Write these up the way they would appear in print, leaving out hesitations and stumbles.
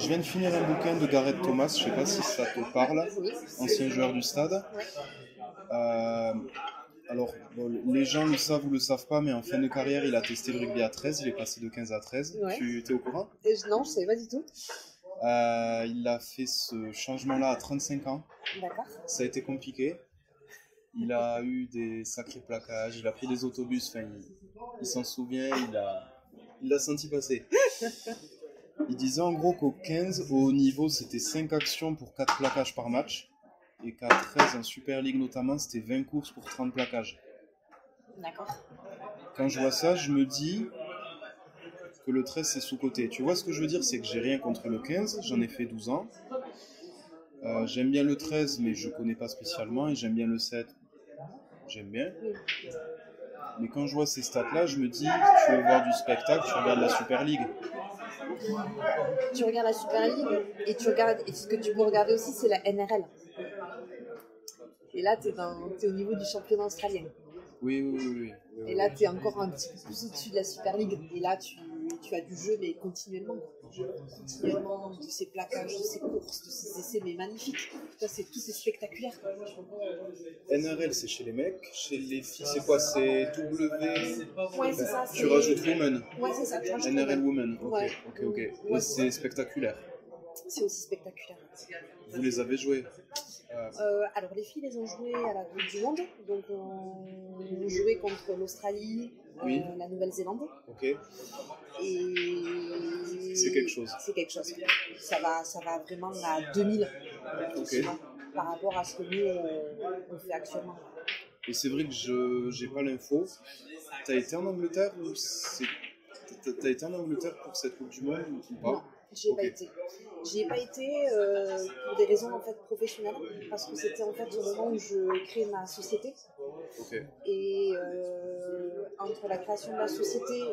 Je viens de finir un bouquin de Gareth Thomas, je sais pas si ça te parle, Oui. ancien joueur du Stade. Ouais. Alors, bon, les gens le savent ou le savent pas, mais en fin de carrière, il a testé le rugby à 13, il est passé de 15 à 13. Ouais. Tu es au courant? Non, je savais pas du tout. Il a fait ce changement-là à 35 ans. D'accord. Ça a été compliqué. Il a eu des sacrés plaquages, il a pris des autobus, enfin, il s'en souvient, il l'a senti passer. Il disait en gros qu'au 15, au haut niveau, c'était 5 actions pour 4 plaquages par match. Et qu'à 13, en Super League notamment, c'était 20 courses pour 30 plaquages. D'accord. Quand je vois ça, je me dis que le 13, c'est sous-coté. Tu vois ce que je veux dire? C'est que j'ai rien contre le 15, j'en ai fait 12 ans. J'aime bien le 13, mais je connais pas spécialement. Et j'aime bien le 7, j'aime bien. Mais quand je vois ces stats-là, je me dis, tu veux voir du spectacle, tu regardes la Super League. Tu regardes la Super League et ce que tu peux regarder aussi, c'est la NRL. Et là, tu es au niveau du championnat australien. Oui. Et là, tu es encore un petit peu plus au-dessus de la Super League. Et là, tu as du jeu, mais continuellement. Continuellement, de ces plaquages, de ces courses, de ces essais, mais magnifiques. Tout est spectaculaire. NRL, c'est chez les mecs. Chez les filles, c'est quoi? C'est W. Ouais, c'est ça. Tu rajoutes Women. Ouais, c'est ça. NRL Women. Ok. Ouais. Et c'est spectaculaire. C'est aussi spectaculaire. Vous les avez joués? Alors les filles les ont jouées à la Coupe du Monde, donc on jouait contre l'Australie, oui. La Nouvelle-Zélande. Ok. Et c'est quelque chose. C'est quelque chose. Ça va vraiment à 2000 par rapport à ce que nous on fait actuellement. Et c'est vrai que je j'ai pas l'info. T'as été en Angleterre ou t'as été en Angleterre pour cette Coupe du Monde ou pas? Non. J'y ai pas été. J'y ai pas été pour des raisons en fait professionnelles, parce que c'était en fait au moment où je créais ma société. Okay. Et entre la création de la société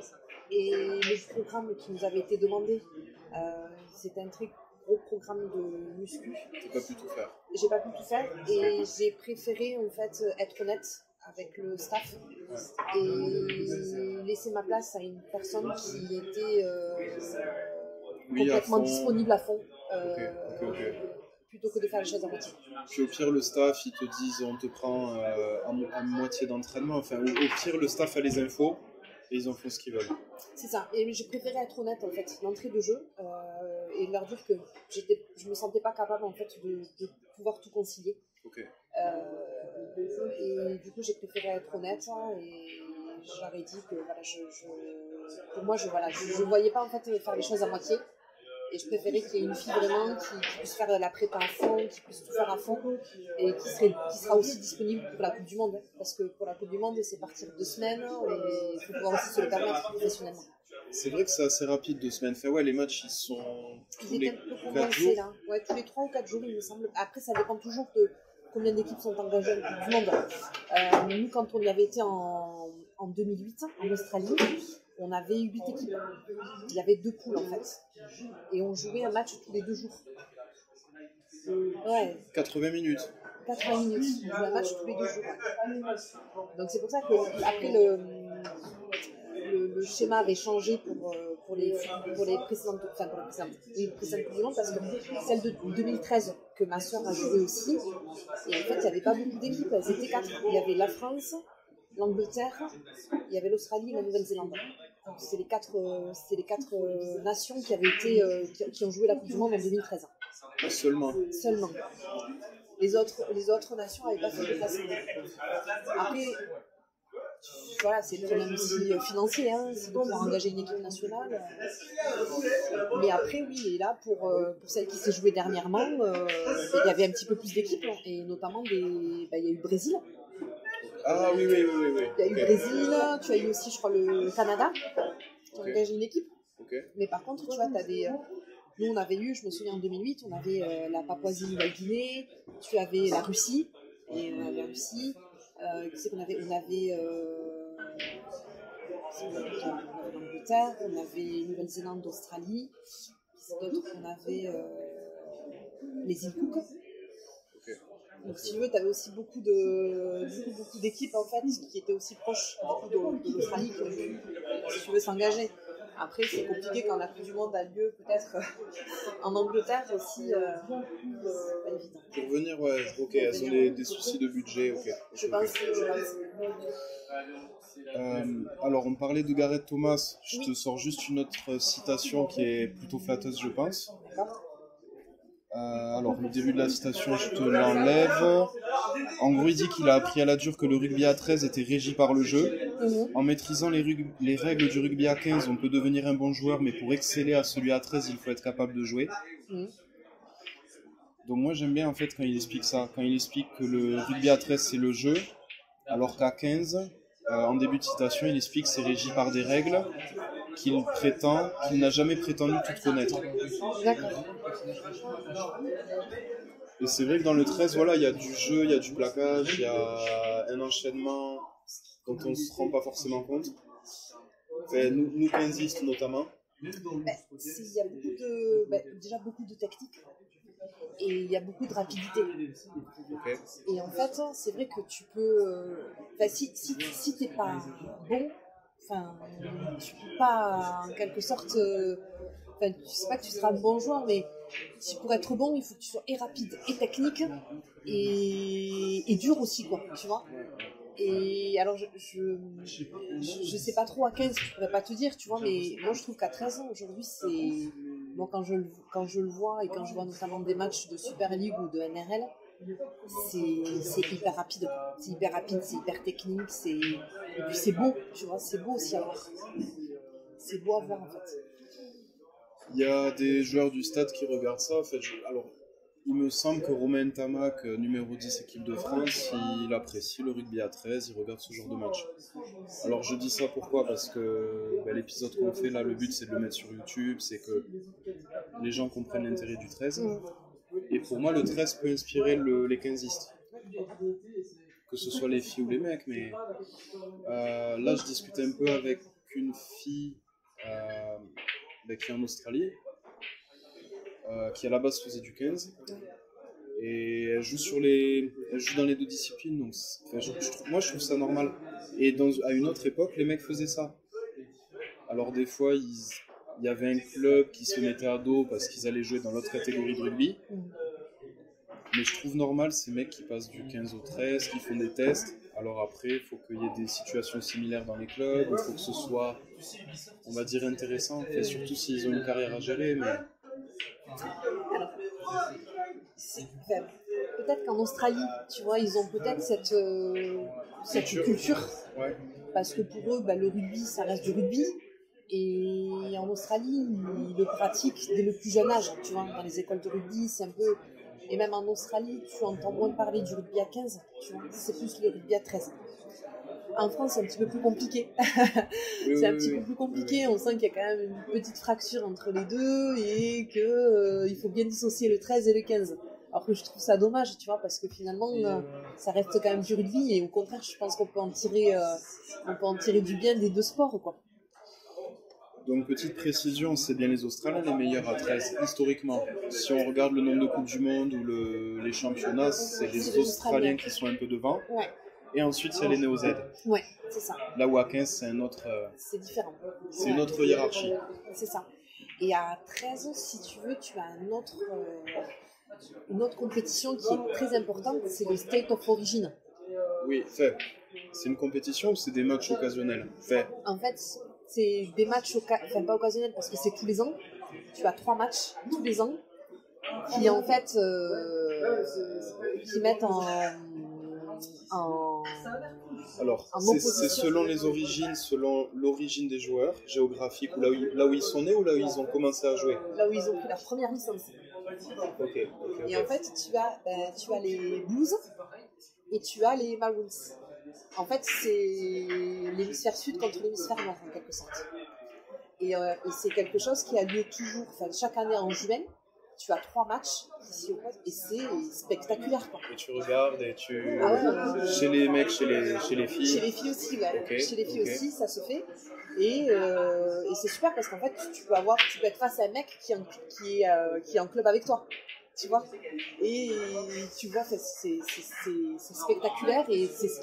et le programme qui nous avait été demandé, c'était un très gros programme de muscu. T'as pas pu tout faire. J'ai pas pu tout faire et j'ai préféré en fait être honnête avec le staff et laisser ma place à une personne qui était complètement disponible à fond, plutôt que de faire les choses à moitié. Puis au pire, le staff, ils te disent on te prend à moitié d'entraînement. Enfin, au pire, le staff a les infos et ils en font ce qu'ils veulent. C'est ça. Et j'ai préféré être honnête en fait d'entrée de jeu et leur dire que je me sentais pas capable en fait de pouvoir tout concilier. Okay. Et du coup, j'ai préféré être honnête et j'aurais dit que voilà, pour moi, je voyais pas en fait faire les choses à moitié. Et je préférais qu'il y ait une fille vraiment qui puisse faire la prépa à fond, qui puisse tout faire à fond et qui sera aussi disponible pour la Coupe du Monde. Parce que pour la Coupe du Monde, c'est partir 2 semaines et il faut pouvoir aussi se le permettre professionnellement. C'est vrai que c'est assez rapide 2 semaines. Enfin, ouais, les matchs, ils sont tous les 4 jours. Là. Ouais, tous les 3 ou 4 jours, il me semble. Après, ça dépend toujours de combien d'équipes sont engagées à la Coupe du Monde. Nous, quand on y avait été en 2008, en Australie, on avait 8 équipes. Il y avait 2 poules en fait. Et on jouait un match tous les 2 jours. Ouais. 80 minutes. 80 minutes. On jouait un match tous les 2 jours. Donc c'est pour ça que après le schéma avait changé pour les précédentes Coupes du Monde, parce que celle de 2013 que ma soeur a joué aussi. Et en fait, il n'y avait pas beaucoup d'équipes. Elles étaient 4. Il y avait la France, l'Angleterre, il y avait l'Australie et la Nouvelle-Zélande. Donc c'est les quatre nations qui avaient été qui ont joué la Coupe du Monde en 2013. Seulement. Les autres nations n'avaient pas fait de déplacement. Après, voilà, c'est le problème aussi financier, hein, c'est pour engager une équipe nationale. Mais après, oui, et là, pour celle qui s'est jouée dernièrement, il y avait un petit peu plus d'équipes, et notamment il y a eu le Brésil. Ah oui. Il y a eu le Brésil, tu as eu aussi, je crois, le Canada, qui a engagé une équipe. Mais par contre, tu vois, tu as des... Nous, on avait eu, je me souviens, en 2008, on avait la Papouasie-Nouvelle-Guinée, tu avais la Russie, et la Russie, c'est qu'on avait... On avait l'Angleterre, on avait Nouvelle-Zélande, Australie, c'est d'autres, on avait les îles Cook. Donc si tu veux, tu avais aussi beaucoup d'équipes en fait qui étaient aussi proches de l'Australie qui ont pu, si tu veux, s'engager. Après, c'est compliqué quand la Coupe du Monde a lieu, peut-être en Angleterre aussi. Pas évident. Pour venir, ouais, ok, elles ont des soucis de budget, ok. Je pense. Alors, on parlait de Gareth Thomas. Je te sors juste une autre citation qui est plutôt flatteuse, je pense. D'accord. Alors, le début de la citation, je te l'enlève. En gros, il dit qu'il a appris à la dure que le rugby à 13 était régi par le jeu. En maîtrisant les règles du rugby à 15, on peut devenir un bon joueur, mais pour exceller à celui à 13, il faut être capable de jouer. Donc moi, j'aime bien en fait quand il explique ça. Quand il explique que le rugby à 13, c'est le jeu, alors qu'à 15, en début de citation, il explique que c'est régi par des règles qu'il n'a jamais prétendu toutes connaître. D'accord. Et c'est vrai que dans le 13, voilà, il y a du jeu, il y a du plaquage, il y a un enchaînement dont on ne se rend pas forcément compte. Enfin, nous 15istes notamment. Il y a déjà beaucoup de technique et il y a beaucoup de rapidité. Okay. Et en fait, c'est vrai que tu peux... si t'es pas bon, tu peux pas, en quelque sorte... je sais pas que tu seras un bon joueur, mais pour être bon, il faut que tu sois et rapide, et technique, et dur aussi, quoi, tu vois. Et alors, je sais pas trop à 15, je pourrais pas te dire, tu vois, mais moi je trouve qu'à 13 ans, aujourd'hui, c'est... Moi, quand je le vois, et quand je vois notamment des matchs de Super League ou de NRL, c'est hyper rapide. C'est hyper rapide, c'est hyper technique, et puis c'est beau, tu vois, c'est beau aussi à voir. C'est beau à voir, en fait. Il y a des joueurs du stade qui regardent ça. En fait, alors, il me semble que Romain Tamac, numéro 10 équipe de France, il apprécie le rugby à 13, il regarde ce genre de match. Alors je dis ça pourquoi ? Parce que l'épisode qu'on fait là, le but c'est de le mettre sur YouTube, c'est que les gens comprennent l'intérêt du 13. Et pour moi, le 13 peut inspirer les 15istes. Que ce soit les filles ou les mecs, mais là je discutais un peu avec une fille qui est en Australie, qui à la base faisait du 15. Et elle joue dans les deux disciplines, donc moi je trouve ça normal. Et à une autre époque, les mecs faisaient ça. Alors des fois, il y avait un club qui se mettait à dos parce qu'ils allaient jouer dans l'autre catégorie de rugby. Mais je trouve normal ces mecs qui passent du 15 au 13, qui font des tests. Alors après, il faut qu'il y ait des situations similaires dans les clubs, il faut que ce soit, on va dire, intéressant. Et surtout s'ils ont une carrière à gérer, mais... Alors, peut-être qu'en Australie, tu vois, ils ont peut-être cette culture. Ouais. Parce que pour eux, le rugby, ça reste du rugby. Et en Australie, ils le pratiquent dès le plus jeune âge. Tu vois, dans les écoles de rugby, c'est un peu... Et même en Australie, tu entends moins parler du rugby à 15. Tu vois, c'est plus le rugby à 13. En France, c'est un petit peu plus compliqué. C'est un petit peu plus compliqué. On sent qu'il y a quand même une petite fracture entre les deux et qu'il faut bien dissocier le 13 et le 15. Alors que je trouve ça dommage, tu vois, parce que finalement, ça reste quand même du rugby et au contraire, je pense qu'on peut en tirer du bien des deux sports, quoi. Donc, petite précision, c'est bien les Australiens les meilleurs à 13, historiquement. Si on regarde le nombre de Coupes du Monde ou les championnats, c'est les Australiens qui sont un peu devant. Ouais. Et ensuite, il y a les Néo-Z. Ouais, c'est ça. Là où à 15, c'est un autre... c'est différent. C'est une autre hiérarchie. C'est ça. Et à 13, si tu veux, tu as une autre compétition qui est très importante, c'est le State of Origin. Oui, fait. C'est une compétition ou c'est des matchs occasionnels ? Fait. En fait, c'est des matchs, pas occasionnels parce que c'est tous les ans. Tu as 3 matchs tous les ans qui en fait qui mettent alors, c'est selon les origines, selon l'origine des joueurs géographiques, ou là où ils sont nés ou là où ils ont commencé à jouer. Là où ils ont pris leur première licence. Okay. Et en fait, tu as les Blues et tu as les Maroons. En fait, c'est l'hémisphère sud contre l'hémisphère nord, en quelque sorte. Et c'est quelque chose qui a lieu toujours, chaque année en juin. Tu as 3 matchs ici au poste et c'est spectaculaire, quoi. Et tu regardes et tu... Chez les mecs, chez les filles. Chez les filles aussi, ouais. Okay. Chez les filles aussi, ça se fait. Et c'est super parce qu'en fait, tu peux être face à un mec qui est en club avec toi. Tu vois, et tu vois, c'est spectaculaire et c'est ce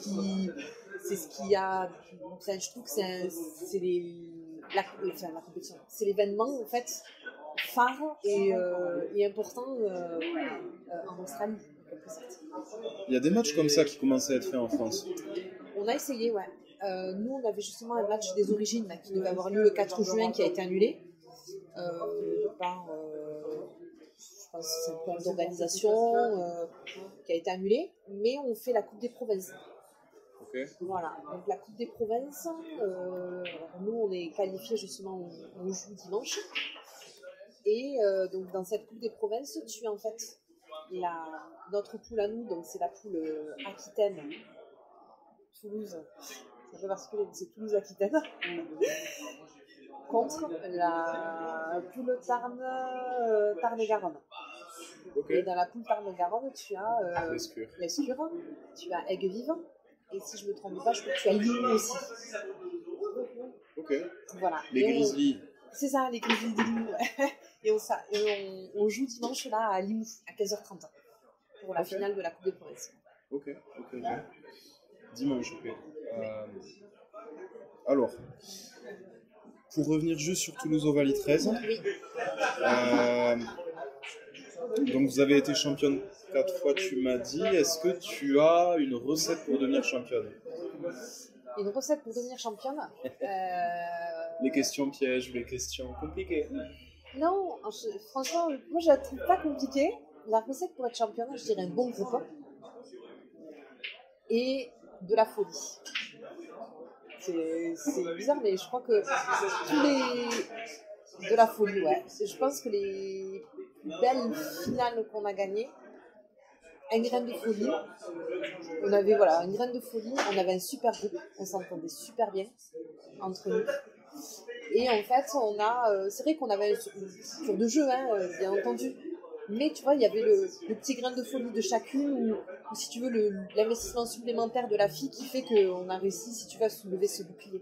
qui a. Je trouve que la compétition. C'est l'événement en fait phare et important en Australie. Il y a des matchs comme ça qui commencent à être faits en France. On a essayé, ouais. Nous, on avait justement un match des origines là, qui devait avoir lieu le 4 juin qui a été annulé par, je pense, que c'est un problème d'organisation qui a été annulé. Mais on fait la Coupe des provinces. Okay. Voilà, donc la Coupe des provinces, nous on est qualifiés justement, on joue dimanche. Et donc dans cette Coupe des provinces, tu as en fait notre poule à nous, donc c'est la poule Aquitaine, Toulouse, c'est un peu particulier, c'est Toulouse-Aquitaine, contre la poule Tarn-et-Garonne. Okay. Et dans la poule Tarn-et-Garonne, tu as l'Escure, tu as Aigues-Vives, et si je ne me trompe pas, je crois que tu as Limoux aussi. Ok. Voilà. Les Grizzlies. C'est ça, les Grizzlies de Limoux. Et on joue dimanche là à Limoux, à 15h30, pour la finale de la Coupe des provinces. Ok. Dimanche, ok. Alors, pour revenir juste sur Toulouse Ovalie 13, oui. Donc vous avez été championne 4 fois, tu m'as dit. Est-ce que tu as une recette pour devenir championne? Une recette pour devenir championne Les questions pièges ou les questions compliquées? Non, franchement, moi je la trouve pas compliquée. La recette pour être championne, je dirais un bon groupe et de la folie. C'est bizarre, mais je crois que de la folie, ouais. Je pense que les plus belles finales qu'on a gagnées, un grain de folie. On avait une graine de folie, on avait un super groupe, on s'entendait super bien entre nous. Et en fait, c'est vrai qu'on avait sur de jeu, bien entendu. Mais tu vois, il y avait le petit grain de folie de chacune, ou si tu veux, l'investissement supplémentaire de la fille qui fait qu'on a réussi, si tu veux, à soulever ce bouclier.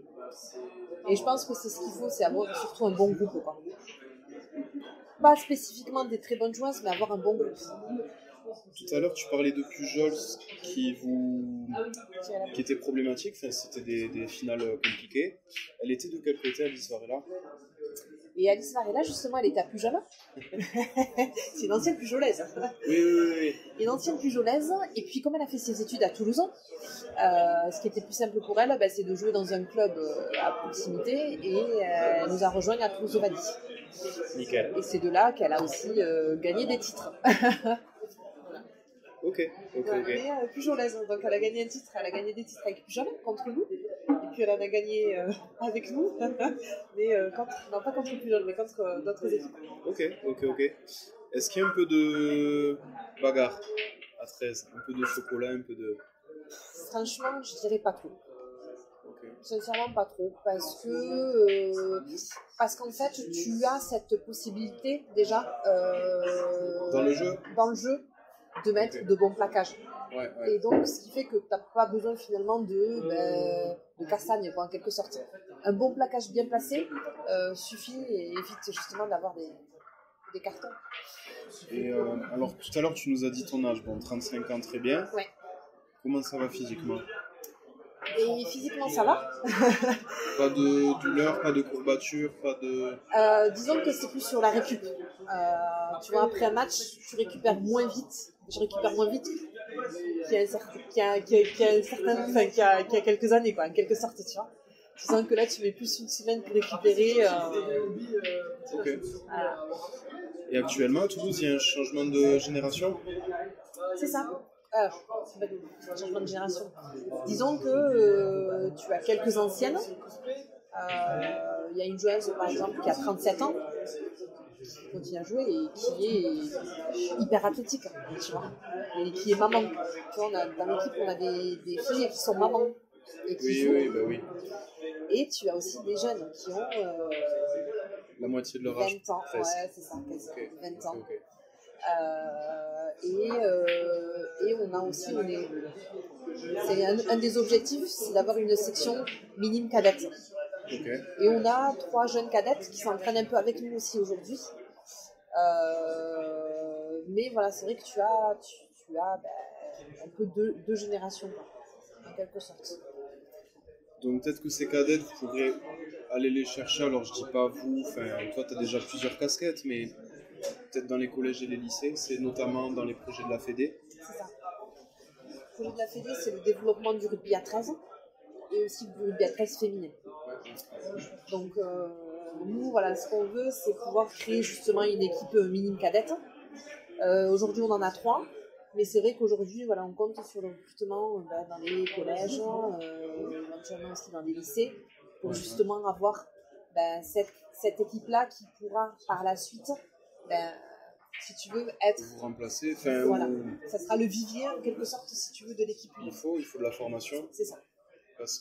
Et je pense que c'est ce qu'il faut, c'est avoir surtout un bon groupe, quoi. Pas spécifiquement des très bonnes joueuses, mais avoir un bon groupe. Tout à l'heure, tu parlais de Pujols qui était problématique. Enfin, c'était des finales compliquées. Elle était de quel côté, Alice Varela? Et Alice Varela, justement, elle était à Pujols. C'est une ancienne Pujolaise. Oui. Une ancienne Pujolaise. Et puis, comme elle a fait ses études à Toulouse, ce qui était plus simple pour elle, c'est de jouer dans un club à proximité. Et elle nous a rejoints à Toulouse Ovalie. Nickel. Et c'est de là qu'elle a aussi gagné des titres. Ok. Mais Pujolaise, donc elle a gagné un titre, elle a gagné des titres avec Pujol contre nous, et puis elle en a gagné avec nous, mais non pas contre Pujol, mais contre d'autres équipes. Ok. Est-ce qu'il y a un peu de bagarre à 13, un peu de chocolat, un peu de... Franchement, je dirais pas trop. Okay. Sincèrement, pas trop, parce qu'en fait, tu as cette possibilité déjà dans le jeu de mettre de bons plaquages. Ouais. Et donc, ce qui fait que tu n'as pas besoin finalement de castagne, quoi, en quelque sorte. Un bon plaquage bien placé suffit et évite justement d'avoir des cartons. Et alors, tout à l'heure, tu nous as dit ton âge. Bon, 35 ans, très bien. Ouais. Comment ça va physiquement? Et physiquement, ça va. Pas de douleur, pas de courbature, pas de... Disons que c'est plus sur la récup. Tu vois, après un match, tu récupères moins vite. Je récupère moins vite qu'il y a quelques années, quoi, en quelque sorte, tu vois. Tu sens que là, tu mets plus une semaine pour récupérer. Ok. Et actuellement, à Toulouse, il y a un changement de génération? C'est ça. C'est pas un changement de génération. Disons que tu as quelques anciennes. Il y a une joueuse, par exemple, qui a 37 ans, qui continue à jouer et qui est hyper athlétique, tu vois, et qui est maman. Tu vois, dans l'équipe, on a des filles qui sont mamans et qui jouent. Oui. Et tu as aussi des jeunes qui ont la moitié de leur 20 âge. ans, presque. ouais, c'est ça, quasi, Okay. 20 ans. Okay. Et on a aussi, c'est un des objectifs, c'est d'avoir une section minime cadette. Okay. Et on a 3 jeunes cadettes qui s'entraînent un peu avec nous aussi aujourd'hui. Mais voilà, c'est vrai que tu as un peu deux générations, quoi, en quelque sorte. Donc peut-être que ces cadettes pourraient aller les chercher, alors je dis pas vous, toi tu as déjà plusieurs casquettes, mais peut-être dans les collèges et les lycées, c'est notamment dans les projets de la Fédé. C'est ça. Le projet de la Fédé, c'est le développement du rugby à 13 et aussi du rugby à 13 féminin. Donc nous, voilà, ce qu'on veut, c'est pouvoir créer justement une équipe minime cadette. Aujourd'hui, on en a 3. Mais c'est vrai qu'aujourd'hui, voilà, on compte sur le recrutement dans les collèges, éventuellement aussi dans les lycées, pour justement avoir cette équipe-là qui pourra par la suite, si tu veux, être... Vous remplacer, voilà, ça sera le vivier en quelque sorte, si tu veux, de l'équipe. Il faut de la formation. C'est ça. Parce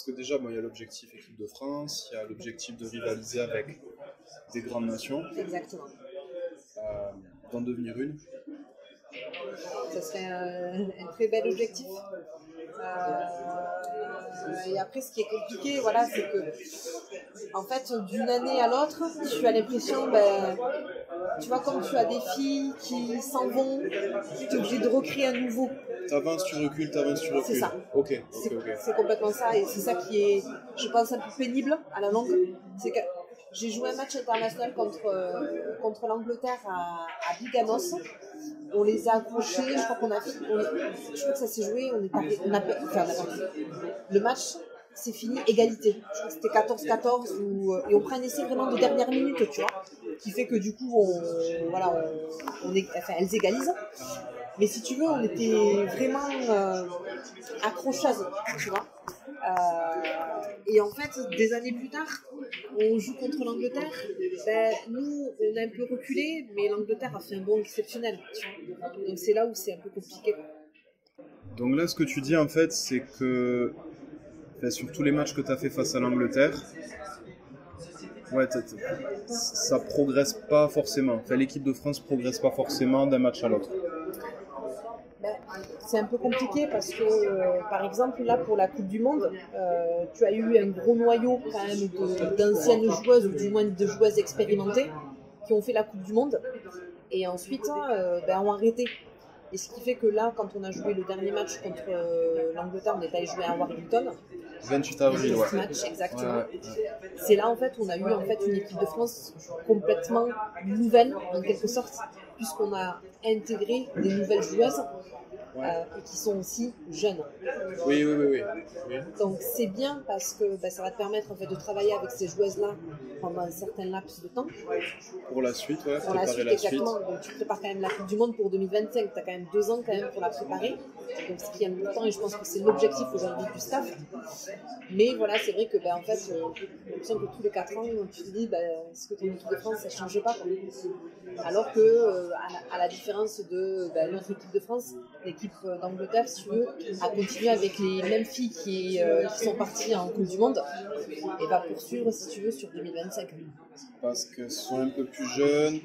que déjà, il y a l'objectif équipe de France, il y a l'objectif de rivaliser avec des grandes nations. Exactement. D'en devenir une. Ça serait un très bel objectif. Et après, ce qui est compliqué, voilà, c'est que, en fait, d'une année à l'autre, tu as l'impression, tu vois, comme tu as des filles qui s'en vont, tu es obligé de recréer un nouveau. T'avances, tu recules. C'est ça. Ok. C'est complètement ça, et c'est ça qui est, je pense, un peu pénible à la longue. C'est que j'ai joué un match international contre l'Angleterre à Biganos. On les a accrochés, je crois que ça s'est joué, le match c'est fini, égalité. Je crois que c'était 14-14 et on prend un essai vraiment de dernière minute, tu vois, qui fait que du coup, elles égalisent. Mais si tu veux, on était vraiment accrocheuses, tu vois. Et en fait, des années plus tard, on joue contre l'Angleterre. Nous, on a un peu reculé, mais l'Angleterre a fait un bond exceptionnel. Tu vois. Donc c'est là où c'est un peu compliqué. Donc là, ce que tu dis, en fait, c'est que sur tous les matchs que tu as fait face à l'Angleterre, ça progresse pas forcément. L'équipe de France progresse pas forcément d'un match à l'autre. C'est un peu compliqué parce que, par exemple, là, pour la Coupe du Monde, tu as eu un gros noyau quand même d'anciennes joueuses, ou du moins de joueuses expérimentées, qui ont fait la Coupe du Monde, et ensuite ont arrêté. Et ce qui fait que là, quand on a joué le dernier match contre l'Angleterre, on est allé jouer à Warrington. 28 avril, ouais. Match, exactement. Ouais. C'est là, en fait, on a eu une équipe de France complètement nouvelle, en quelque sorte, puisqu'on a intégré des nouvelles joueuses. Et qui sont aussi jeunes. Oui. Donc c'est bien parce que ça va te permettre en fait de travailler avec ces joueuses-là pendant un certain laps de temps. Pour la suite, pour la suite, exactement. Donc tu prépares quand même la Coupe du Monde pour 2025. Tu as quand même 2 ans quand même pour la préparer. Donc ce qui est important, et je pense que c'est l'objectif aujourd'hui du staff. Mais voilà, c'est vrai que en fait, j'ai l'impression que tous les 4 ans, tu te dis, est-ce que ton équipe de France, ça ne change pas quoi. Alors que, à la différence de notre équipe de France, l'équipe d'Angleterre, si tu veux, a continué avec les mêmes filles qui sont parties en Coupe du Monde et va poursuivre, si tu veux, sur 2025. Parce qu'elles sont un peu plus jeunes,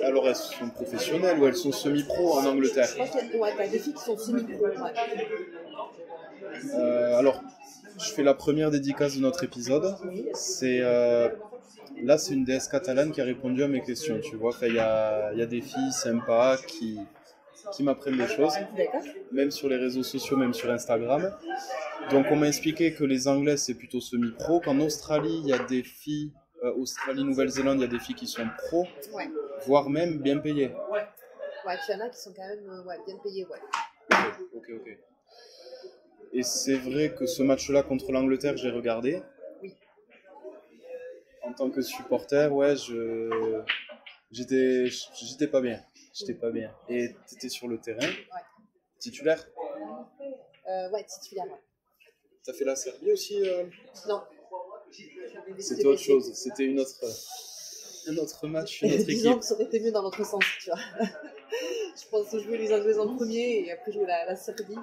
alors elles sont professionnelles ou elles sont semi-pro en Angleterre. Je crois qu'il y a des filles qui sont semi-pro. Alors, je fais la première dédicace de notre épisode. Oui. Là, c'est une déesse catalane qui a répondu à mes questions. Tu vois, il y a des filles sympas qui m'apprennent des choses, même sur les réseaux sociaux, même sur Instagram. Donc on m'a expliqué que les Anglaises c'est plutôt semi-pro, qu'en Australie il y a des filles, Australie, Nouvelle-Zélande, il y a des filles qui sont pro, voire même bien payées. Ouais, il y en a qui sont quand même bien payées, Ok. Et c'est vrai que ce match-là contre l'Angleterre, j'ai regardé. Oui. En tant que supporter, j'étais pas bien. Et tu étais sur le terrain. Ouais. Titulaire titulaire. T'as fait la Serbie aussi Non. C'était autre chose. C'était un autre match, une autre équipe. Disons que ça aurait été mieux dans l'autre sens, tu vois. Je pense jouer les Anglaises en premier et après jouer la Serbie.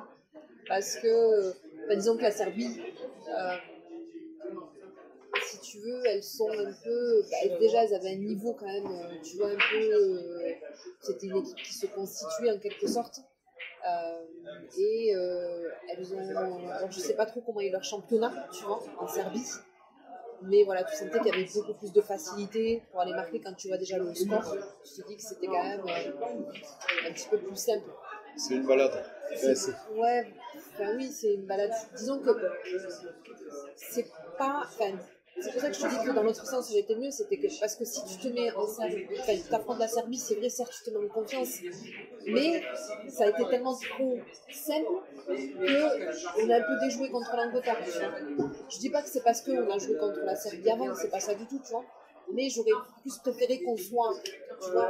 Parce que, disons que la Serbie, si tu veux, elles sont un peu... déjà, elles avaient un niveau quand même, tu vois, un peu... c'était une équipe qui se constituait en quelque sorte. Elles ont... Alors, je sais pas trop comment est leur championnat, tu vois, en Serbie. Mais voilà, tu sentais qu'il y avait beaucoup plus de facilité pour aller marquer quand tu vois déjà le score. Tu te dis que c'était quand même un petit peu plus simple. C'est une balade. Ouais, Enfin, oui, c'est une balade. Disons que c'est pas. Enfin, c'est pour ça que je te dis que dans l'autre sens, ça aurait été mieux. C'était que parce que si tu te mets en Serbie, enfin, tu t'affrontes la Serbie, c'est vrai, certes, tu te mets en confiance, mais ça a été tellement trop simple qu'on a un peu déjoué contre l'Angleterre. Tu vois. Je dis pas que c'est parce qu'on a joué contre la Serbie avant, c'est pas ça du tout, tu vois. Mais j'aurais plus préféré qu'on soit, tu vois,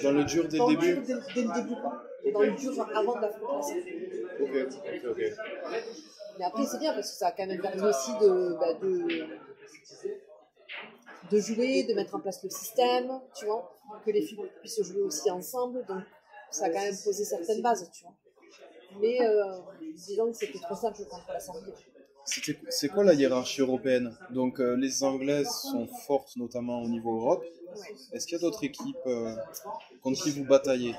dans le dur dès le début. Dès le début, quoi. Dans le dur avant d'affronter la Serbie. Ok. Mais après, c'est bien parce que ça a quand même permis aussi de jouer, de mettre en place le système, tu vois, que les filles puissent jouer aussi ensemble. Donc, ça a quand même posé certaines bases, tu vois. Mais disons que c'était trop simple contre la Serbie. C'est quoi la hiérarchie européenne? Donc les Anglaises sont fortes notamment au niveau Europe. Ouais. Est-ce qu'il y a d'autres équipes contre qui vous bataillez?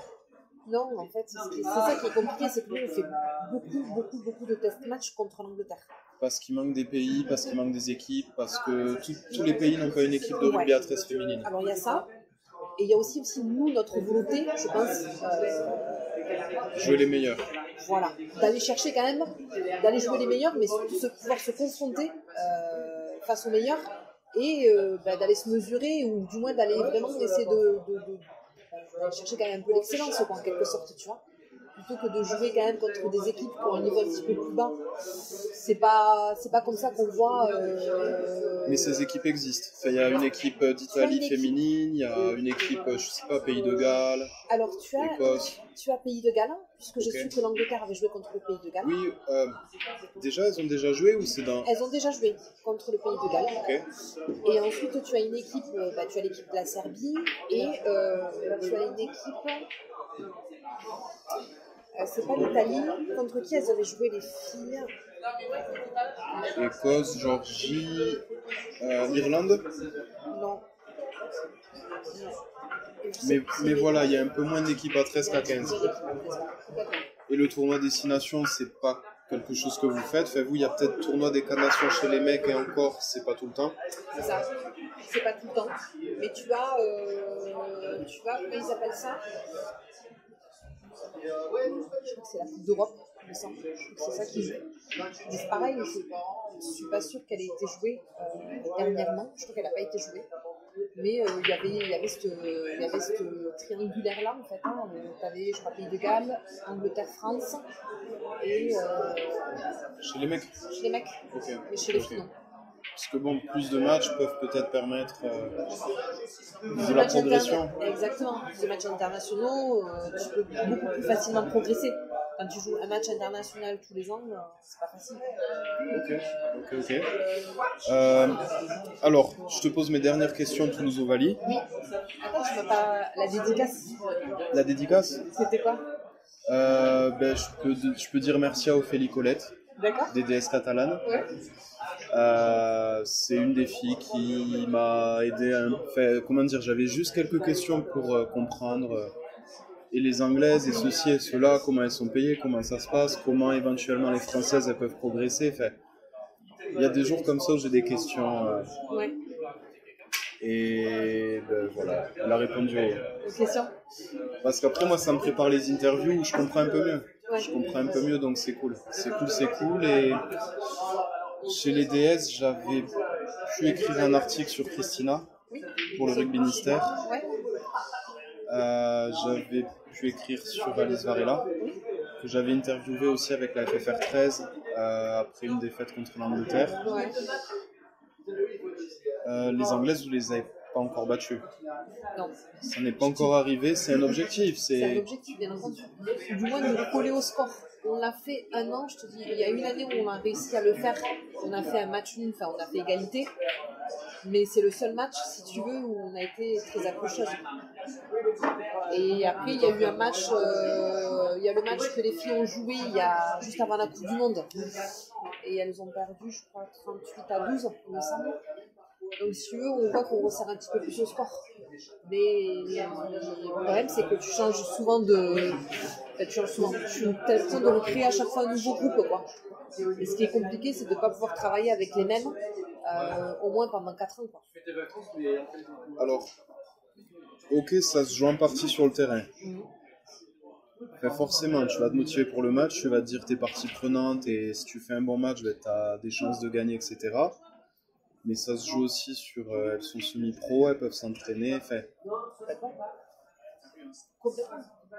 Non, en fait, c'est ça qui est compliqué, c'est que nous, on fait beaucoup de test match contre l'Angleterre. Parce qu'il manque des pays, parce qu'il manque des équipes, parce que tous les pays n'ont pas une équipe de rugby à 13 féminine. Alors il y a ça, et il y a aussi nous, notre volonté, je pense, jouer les meilleurs. Voilà, d'aller chercher quand même, d'aller jouer les meilleurs, mais pouvoir se confronter face aux meilleurs et d'aller se mesurer ou du moins d'aller vraiment essayer d'aller chercher quand même un peu l'excellence quoi, en quelque sorte, tu vois. Plutôt que de jouer quand même contre des équipes qui ont un niveau un petit peu plus bas. C'est pas comme ça qu'on voit. Mais ces équipes existent. Enfin, il y a une équipe d'Italie féminine, il y a une équipe, je sais pas, Pays de Galles. Alors Écosse. tu as Pays de Galles, puisque j'ai su que l'Angleterre avait joué contre le Pays de Galles. Oui, déjà elles ont déjà joué ou c'est dans... Elles ont déjà joué contre le Pays de Galles. Okay. Et ensuite tu as une équipe, tu as l'équipe de la Serbie et tu as une équipe. C'est pas l'Italie. Contre qui elles avaient joué les filles? Écosse, Géorgie, Irlande. Non. Mais voilà, il y a un peu moins d'équipes à 13 qu'à 15. Et le tournoi Destination, c'est pas quelque chose que vous faites. Enfin, vous, il y a peut-être tournoi des Nations chez les mecs et encore, c'est pas tout le temps. C'est ça, c'est pas tout le temps. Mais tu as, comment ils appellent ça? Je crois que c'est la Coupe d'Europe, il me semble. Je crois que c'est ça qu'ils jouent. Mais c'est pareil, je suis pas sûre qu'elle ait été jouée dernièrement. Je crois qu'elle n'a pas été jouée. Mais il y avait ce triangulaire-là, en fait. Hein. Tu avais, je crois, Pays de Galles, Angleterre, France. Et. Chez les mecs? Chez les mecs. Okay. Mais chez les filles, non. Parce que bon, plus de matchs peuvent peut-être permettre de la progression. Exactement. Des matchs internationaux, tu peux beaucoup plus facilement progresser. Quand tu joues un match international tous les ans, c'est pas facile. Ok. Alors, je te pose mes dernières questions Toulouse Ovalie. Oui. Attends, tu m'as pas la dédicace. La dédicace? C'était quoi? Je peux dire merci à Ophélie Colette. D'accord. Des DS catalanes. Ouais. C'est une des filles qui m'a aidé comment dire, j'avais juste quelques questions pour comprendre et les anglaises et ceci et cela, comment elles sont payées, comment ça se passe, comment éventuellement les françaises elles peuvent progresser. Enfin, il y a des jours comme ça où j'ai des questions ouais. Et voilà, elle a répondu aux questions. Parce qu'après moi ça me prépare les interviews où je comprends un peu mieux. Ouais. Je comprends un peu mieux, donc c'est cool. C'est cool. Et chez les DS, j'avais pu écrire un article sur Christina pour le Rugby Mystère. Ouais. J'avais pu écrire sur Alice Varela, que j'avais interviewé aussi avec la FFR 13 après une défaite contre l'Angleterre. Ouais. Les Anglaises, vous les avez pas encore battues? Non. Ça n'est pas encore arrivé, c'est un objectif. C'est un objectif, bien entendu. Du moins de nous coller au score. On l'a fait un an, je te dis, il y a une année où on a réussi à le faire. On a fait un match nul, enfin on a fait égalité. Mais c'est le seul match, si tu veux, où on a été très accrocheuse. Et après, il y a eu un match, il y a le match que les filles ont joué juste avant la Coupe du Monde. Et elles ont perdu, je crois, 38-12, il me semble. Donc, si tu veux, on voit qu'on resserre un petit peu plus au sport. Mais le problème, c'est que tu changes souvent de. Tu as l'impression de recréer à chaque fois un nouveau groupe, quoi. Et ce qui est compliqué, c'est de ne pas pouvoir travailler avec les mêmes, au moins pendant 4 ans, quoi. Alors, ok, ça se joue en partie sur le terrain. Enfin, forcément, tu vas te motiver pour le match, tu vas te dire tes parties prenantes et si tu fais un bon match, tu as des chances de gagner, etc. Mais ça se joue aussi sur... elles sont semi-pro, elles peuvent s'entraîner. Enfin,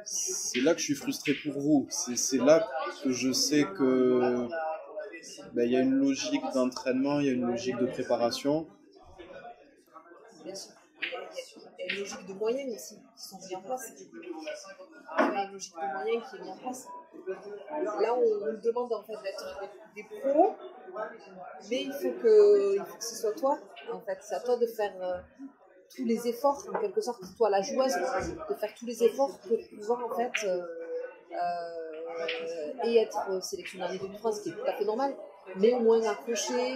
c'est là que je suis frustré pour vous. C'est là que je sais que il y a une logique d'entraînement, il y a une logique de préparation. Bien sûr. Il y a une logique de moyens aussi qui sont mis en place. Il y a une logique de moyens qui est mise en place. Là, on nous demande en fait d'être des pros, mais il faut que ce soit toi. En fait, c'est à toi de faire tous les efforts, en quelque sorte, toi la joueuse, de faire tous les efforts pour pouvoir en fait et être sélectionné en équipe de France, ce qui est tout à fait normal, mais au moins accrocher,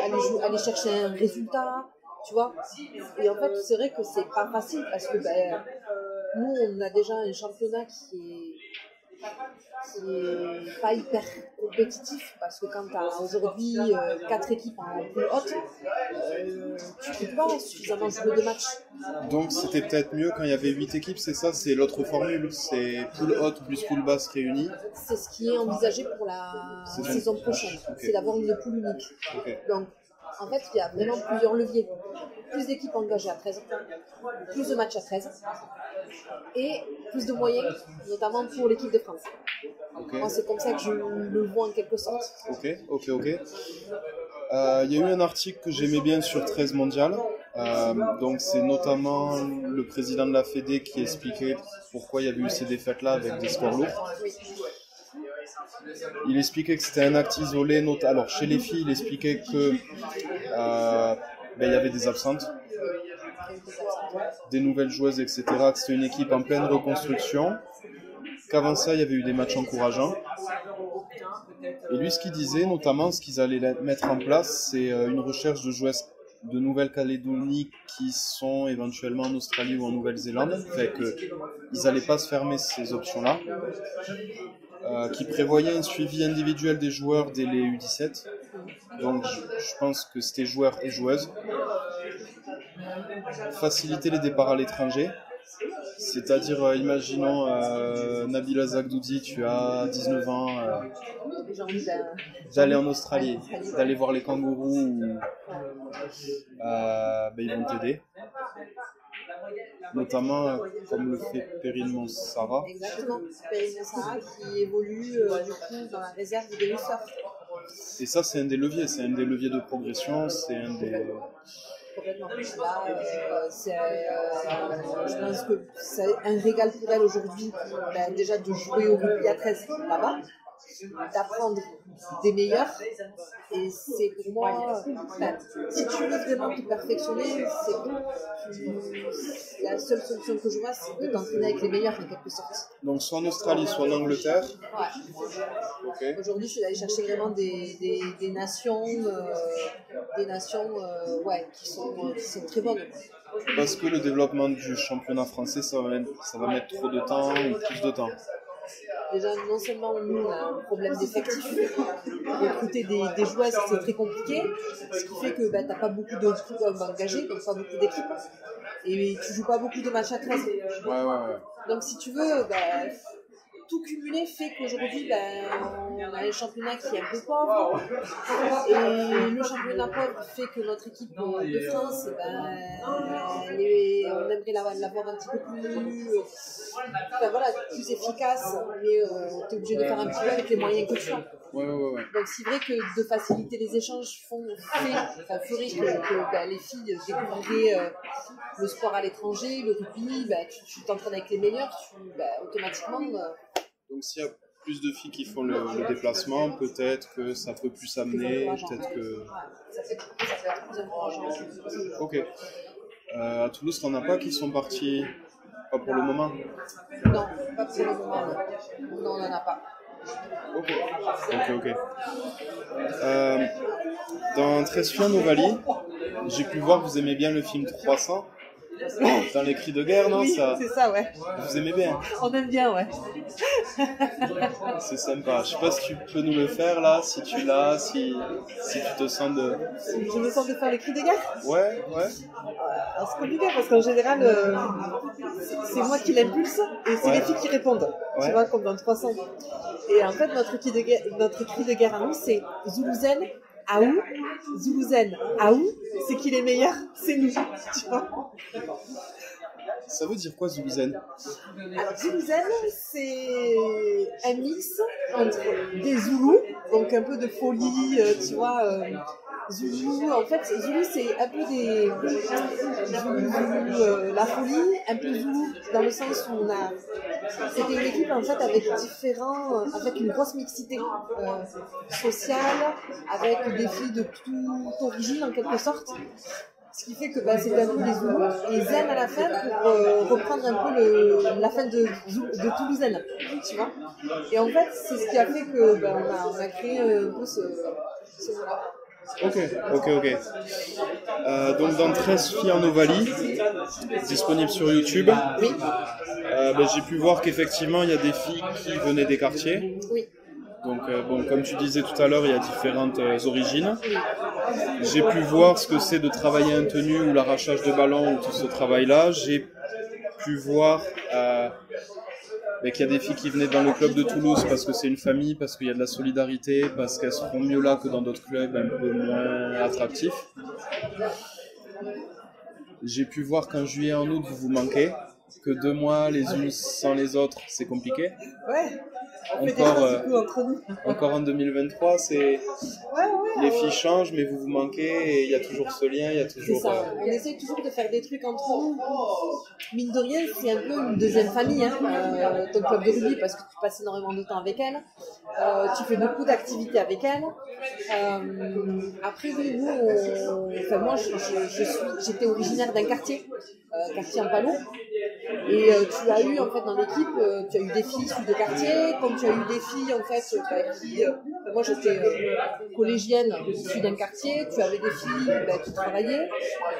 aller chercher un résultat. Tu vois, et en fait c'est vrai que c'est pas facile parce que nous on a déjà un championnat qui est pas hyper compétitif parce que quand tu as aujourd'hui 4 équipes en poule haute, tu peux pas suffisamment jouer de matchs. Donc c'était peut-être mieux quand il y avait 8 équipes, c'est ça, c'est l'autre formule, c'est poule haute plus poule basse réunie. C'est ce qui est envisagé pour la saison prochaine, okay. C'est d'avoir une poule unique. Okay. Donc en fait, il y a vraiment plusieurs leviers. Plus d'équipes engagées à 13, plus de matchs à 13, et plus de moyens, notamment pour l'équipe de France. Okay. Moi, c'est comme ça que je le vois en quelque sorte. Ok. Il y a eu un article que j'aimais bien sur 13 mondial. Donc, c'est notamment le président de la Fédé qui expliquait pourquoi il y avait eu ces défaites-là avec des scores lourds. Oui. Il expliquait que c'était un acte isolé. Alors, chez les filles, il expliquait que il y avait des absentes, des nouvelles joueuses, etc. Que c'était une équipe en pleine reconstruction. Qu'avant ça, il y avait eu des matchs encourageants. Et lui, ce qu'il disait, notamment, ce qu'ils allaient mettre en place, c'est une recherche de joueuses de Nouvelle-Calédonie qui sont éventuellement en Australie ou en Nouvelle-Zélande. Fait qu'ils n'allaient pas se fermer ces options-là. Qui prévoyait un suivi individuel des joueurs dès les U17. Donc je pense que c'était joueurs et joueuses. Faciliter les départs à l'étranger. C'est-à-dire, imaginons Nabila Zagdoudi, tu as 19 ans, d'aller en Australie, d'aller voir les kangourous, ils vont t'aider. Notamment comme le fait Perrine Monsara. Exactement, Perrine Monsara qui évolue du coup dans la réserve des Lusseurs. Et ça, c'est un des leviers de progression, c'est un des... Complètement. Là, je pense que c'est un régal pour elle aujourd'hui, déjà de jouer au rugby à 13 là-bas, d'apprendre des meilleurs. Et c'est pour moi, si tu veux vraiment te perfectionner, la seule solution que je vois, c'est de t'entraîner avec les meilleurs en quelque sorte. Donc soit en Australie, soit en Angleterre. Ouais. Okay. Aujourd'hui, je suis allée chercher vraiment des nations, qui sont très bonnes. Parce que le développement du championnat français, ça va mettre trop de temps ou plus de temps. Déjà, non seulement nous, on a un problème d'effectifs, recruter des joueuses, c'est très compliqué, ce qui fait que t'as pas beaucoup de clubs engagés, donc pas beaucoup d'équipes, et tu joues pas beaucoup de matchs à 13. Ouais. Donc si tu veux, tout cumulé fait qu'aujourd'hui, on a un championnat qui est un peu pauvre, et le championnat pauvre fait que notre équipe de France, on aimerait l'avoir un petit peu plus efficace, mais tu es obligé de faire un petit peu avec les moyens que tu as. Ouais. Donc c'est vrai que de faciliter les échanges ferait que les filles découvriraient le sport à l'étranger, le rugby, tu t'entraînes avec les meilleurs, automatiquement... Donc s'il y a plus de filles qui font le déplacement, peut-être que ça peut plus amener, peut-être que... Ça peut être plus encourageant. Ok. À Toulouse, t'en as pas qui sont partis, pas pour le moment? Non, pas pour le moment, non, on n'en a pas. Ok. Dans 13 filles en Ovalie, j'ai pu voir que vous aimez bien le film 300. Dans les cris de guerre, non? Oui, Ça, c'est ça, ouais. vous aimez bien? On aime bien, ouais. C'est sympa. Je sais pas si tu peux nous le faire là, si tu l'as, si tu te sens de... Je me sens de faire les cris de guerre. Ouais. Alors c'est compliqué parce qu'en général, c'est moi qui l'impulse et c'est les filles qui répondent. Ouais. Tu vois, comme dans 300. Et en fait, notre cri de guerre à nous, c'est Zoulouzen, Aou, Zoulouzen, Aou, c'est qui les meilleurs? C'est nous. Tu vois. Ça veut dire quoi, Zoulouzen? Alors, Zoulouzen, c'est un mix entre des Zoulous, donc un peu de folie, tu vois. Zoulou, en fait, Zoulou, c'est un peu des Zoulou, la folie, un peu Zoulou, dans le sens où c'était une équipe en fait avec une grosse mixité sociale, avec des filles de toute origine en quelque sorte. Ce qui fait que c'était un peu des Zoulous et Zen à la fin pour reprendre un peu la fin de Toulousaine, tu vois. Et en fait, c'est ce qui a fait que on a créé un peu ce mot-là. Ok. Donc dans 13 filles en Ovalie, disponible sur YouTube. Oui. J'ai pu voir qu'effectivement il y a des filles qui venaient des quartiers. Oui. Donc comme tu disais tout à l'heure, il y a différentes origines. J'ai pu voir ce que c'est de travailler un tenue ou l'arrachage de ballon ou tout ce travail-là. J'ai pu voir qu'il y a des filles qui venaient dans le club de Toulouse parce que c'est une famille, parce qu'il y a de la solidarité, parce qu'elles seront mieux là que dans d'autres clubs un peu moins attractifs. J'ai pu voir qu'en juillet et en août, vous manquez, que 2 mois les unes sans les autres, c'est compliqué. Ouais. On fait des choses, du coup, entre nous. Encore en 2023, c'est... les filles changent, mais vous manquez, et il y a toujours ce lien, il y a toujours... C'est ça, on essaie toujours de faire des trucs entre nous. Mine de rien, c'est un peu une deuxième famille, ton club de rugby, parce que tu passes énormément de temps avec elle. Tu fais beaucoup d'activités avec elle. Après, oui, moi, j'étais originaire d'un quartier en Palo. Et tu as eu en fait dans l'équipe, tu as eu des filles issues de quartier, comme tu as eu des filles en fait qui, moi j'étais collégienne issue d'un quartier, tu avais des filles qui travaillaient,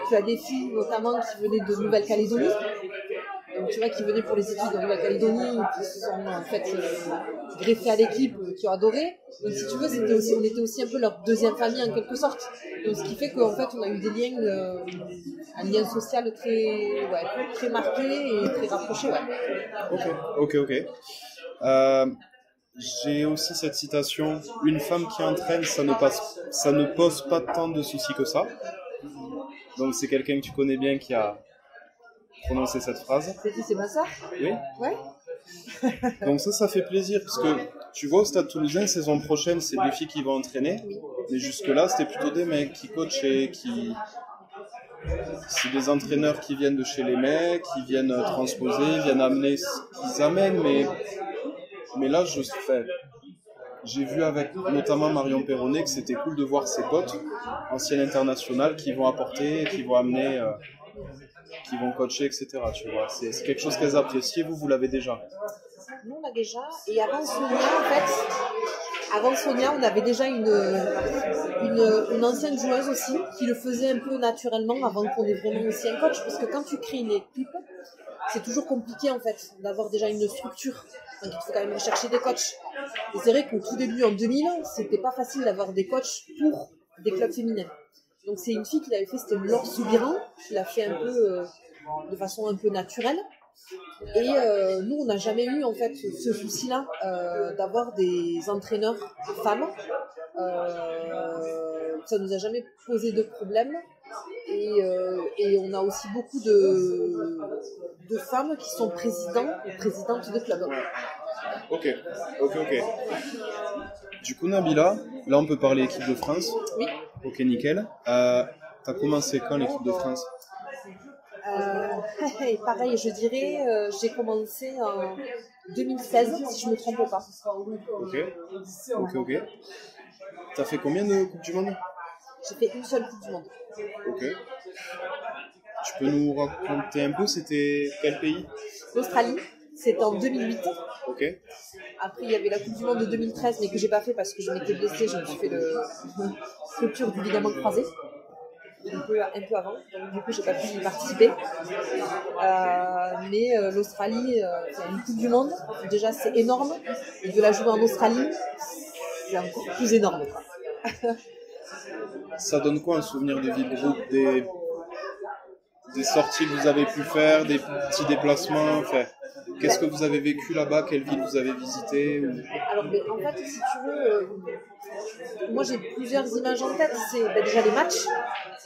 tu as des filles notamment qui venaient de Nouvelle-Calédonie, donc tu vois qui venaient pour les études en Nouvelle-Calédonie, qui se sont en fait greffées à l'équipe, qui ont adoré. Donc si tu veux, on était aussi un peu leur deuxième famille en quelque sorte. Donc ce qui fait qu'en fait on a eu des liens, un lien social très marqué et très rapproché. Ouais. Ok. J'ai aussi cette citation: une femme qui entraîne, ça ne pose pas tant de soucis que ça. Donc c'est quelqu'un que tu connais bien qui a prononcé cette phrase. C'est ma sœur? Oui. Ouais. Donc ça fait plaisir, parce que tu vois, au Stade Toulousain, saison prochaine, c'est 2 filles qui vont entraîner. Oui. Mais jusque-là, c'était plutôt des mecs qui coachaient, c'est des entraîneurs qui viennent de chez les mecs, qui viennent transposer, viennent amener ce qu'ils amènent, mais là, j'ai vu avec notamment Marion Perronnet que c'était cool de voir ses potes, anciennes internationales, qui vont apporter, qui vont amener, qui vont coacher, etc. Tu vois, c'est quelque chose qu'elles apprécient. Vous l'avez déjà? Nous, on l'a déjà. Et avant Sonia, on avait déjà une ancienne joueuse aussi qui le faisait un peu naturellement avant qu'on ait vraiment aussi un coach. Parce que quand tu crées une équipe, c'est toujours compliqué en fait d'avoir déjà une structure. Donc il faut quand même rechercher des coachs. Et c'est vrai qu'au tout début, en 2000, c'était pas facile d'avoir des coachs pour des clubs féminins. Donc c'est une fille qui l'avait fait, c'était Laure Soubiran, qui l'a fait un peu de façon un peu naturelle. Et nous, on n'a jamais eu en fait ce souci-là d'avoir des entraîneurs femmes. Ça nous a jamais posé de problème. Et on a aussi beaucoup de femmes qui sont présidents ou présidentes de clubs. Ok. Du coup, Nabila, là on peut parler équipe de France. Oui. Ok, nickel. T'as commencé quand l'équipe de France? Pareil, je dirais, j'ai commencé en 2016, si je ne me trompe pas. Ok. T'as fait combien de Coupes du Monde? J'ai fait une seule Coupe du Monde. Ok. Tu peux nous raconter un peu, c'était quel pays? L'Australie, c'était en 2008. Ok. Après, il y avait la Coupe du Monde de 2013, mais que j'ai pas fait parce que je m'étais blessée, je me suis fait le rupture du ligament croisé. un peu avant, donc du coup j'ai pas pu y participer. Mais l'Australie, c'est une Coupe du Monde, déjà c'est énorme, et de la jouer en Australie, c'est encore plus énorme, quoi. Ça donne quoi un souvenir de vie de groupe, des sorties que vous avez pu faire, des petits déplacements, enfin, qu'est-ce que vous avez vécu là-bas, quelle ville vous avez visité Alors, en fait, si tu veux, moi j'ai plusieurs images en tête. C'est déjà les matchs,